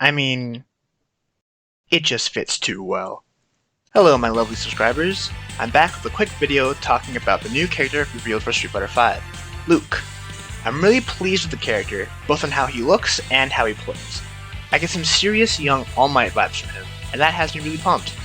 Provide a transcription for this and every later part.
I mean, it just fits too well. Hello my lovely subscribers, I'm back with a quick video talking about the new character revealed for Street Fighter V, Luke. I'm really pleased with the character, both on how he looks and how he plays. I get some serious young All Might vibes from him, and that has me really pumped.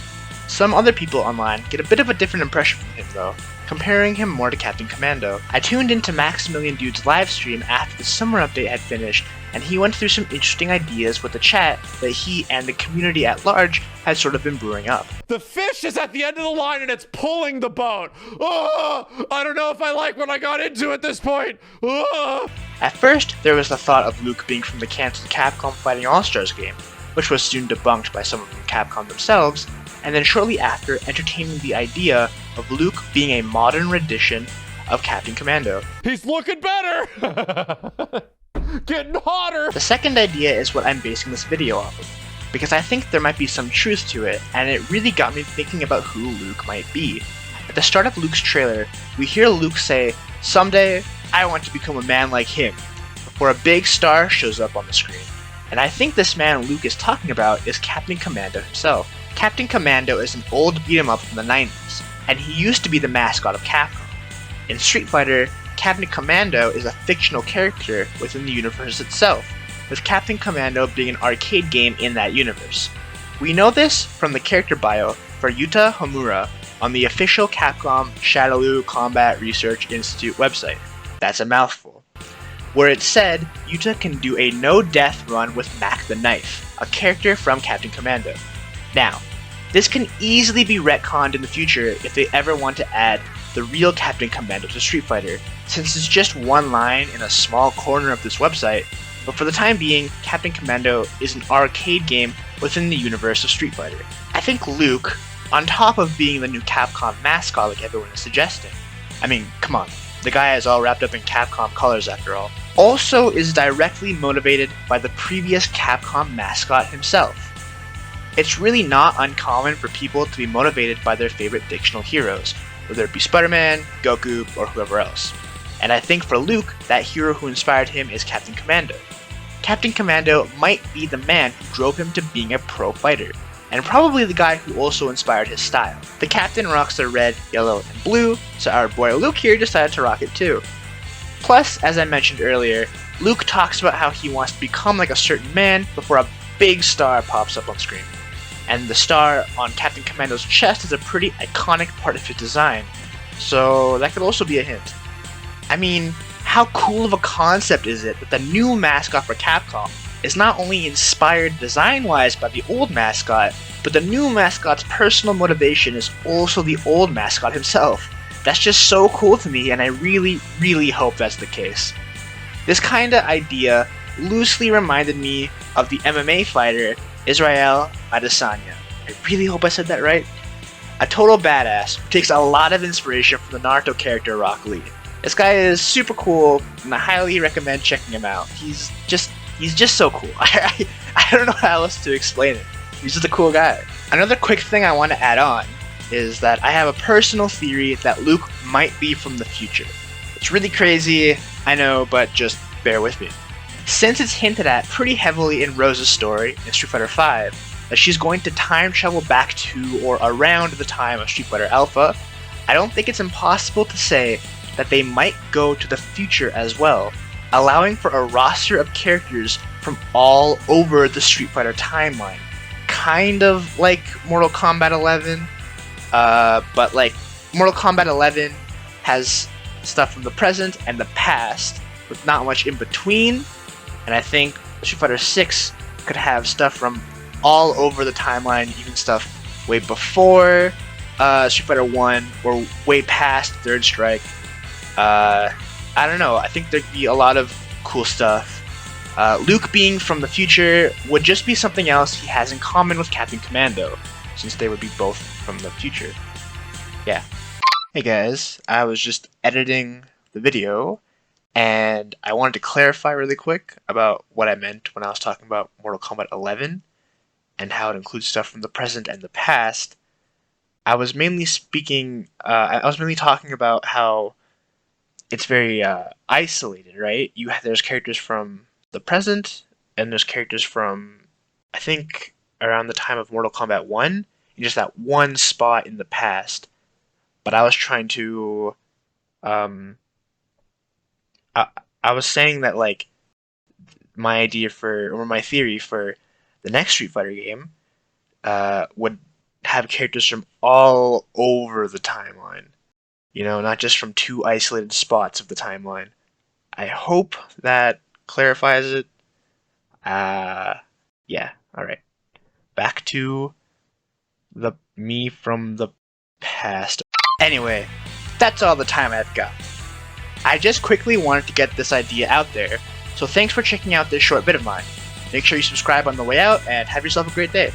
Some other people online get a bit of a different impression from him though, comparing him more to Captain Commando. I tuned into Maximilian Dude's livestream after the summer update had finished, and he went through some interesting ideas with the chat that he and the community at large had sort of been brewing up. The fish is at the end of the line and it's pulling the boat. Oh, I don't know if I like what I got into at this point. Oh. At first, there was the thought of Luke being from the cancelled Capcom Fighting All-Stars game, which was soon debunked by someone from Capcom themselves, and then shortly after entertaining the idea of Luke being a modern rendition of Captain Commando. He's looking better! Getting hotter! The second idea is what I'm basing this video off of, because I think there might be some truth to it, and it really got me thinking about who Luke might be. At the start of Luke's trailer, we hear Luke say, "Someday, I want to become a man like him," before a big star shows up on the screen. And I think this man Luke is talking about is Captain Commando himself. Captain Commando is an old beat-em-up from the 90s, and he used to be the mascot of Capcom. In Street Fighter, Captain Commando is a fictional character within the universe itself, with Captain Commando being an arcade game in that universe. We know this from the character bio for Yuta Homura on the official Capcom Shadaloo Combat Research Institute website. That's a mouthful. Where it said Yuta can do a no-death run with Mac the Knife, a character from Captain Commando. Now, this can easily be retconned in the future if they ever want to add the real Captain Commando to Street Fighter, since it's just one line in a small corner of this website, but for the time being, Captain Commando is an arcade game within the universe of Street Fighter. I think Luke, on top of being the new Capcom mascot like everyone is suggesting, I mean, come on, the guy is all wrapped up in Capcom colors after all, also is directly motivated by the previous Capcom mascot himself. It's really not uncommon for people to be motivated by their favorite fictional heroes, whether it be Spider-Man, Goku, or whoever else. And I think for Luke, that hero who inspired him is Captain Commando. Captain Commando might be the man who drove him to being a pro fighter, and probably the guy who also inspired his style. The captain rocks the red, yellow, and blue, so our boy Luke here decided to rock it too. Plus, as I mentioned earlier, Luke talks about how he wants to become like a certain man before a big star pops up on screen. And the star on Captain Commando's chest is a pretty iconic part of his design, so that could also be a hint. I mean, how cool of a concept is it that the new mascot for Capcom is not only inspired design-wise by the old mascot, but the new mascot's personal motivation is also the old mascot himself. That's just so cool to me, and I really, really hope that's the case. This kinda idea loosely reminded me of the MMA fighter Israel Adesanya. I really hope I said that right. A total badass who takes a lot of inspiration from the Naruto character Rock Lee. This guy is super cool, and I highly recommend checking him out. He's just so cool. I don't know how else to explain it. He's just a cool guy. Another quick thing I want to add on is that I have a personal theory that Luke might be from the future. It's really crazy, I know, but just bear with me. Since it's hinted at pretty heavily in Rose's story in Street Fighter V, that she's going to time travel back to or around the time of Street Fighter Alpha, I don't think it's impossible to say that they might go to the future as well, allowing for a roster of characters from all over the Street Fighter timeline. Kind of like Mortal Kombat 11, but like Mortal Kombat 11 has stuff from the present and the past, with not much in between. And I think Street Fighter 6 could have stuff from all over the timeline, even stuff way before Street Fighter 1 or way past Third Strike. I don't know, I think there'd be a lot of cool stuff. Luke being from the future would just be something else he has in common with Captain Commando, since they would be both from the future. Yeah. Hey guys, I was just editing the video, and I wanted to clarify really quick about what I meant when I was talking about Mortal Kombat 11 and how it includes stuff from the present and the past. I was mainly talking about how it's very isolated, right? There's characters from the present and there's characters from I think around the time of Mortal Kombat 1, in just that one spot in the past. But I was trying to, um, I, I was saying that like my idea for or my theory for the next Street Fighter game would have characters from all over the timeline. You know, not just from two isolated spots of the timeline. I hope that clarifies it. Uh, yeah, alright. Back to the me from the past. Anyway, that's all the time I've got. I just quickly wanted to get this idea out there, so thanks for checking out this short bit of mine. Make sure you subscribe on the way out, and have yourself a great day.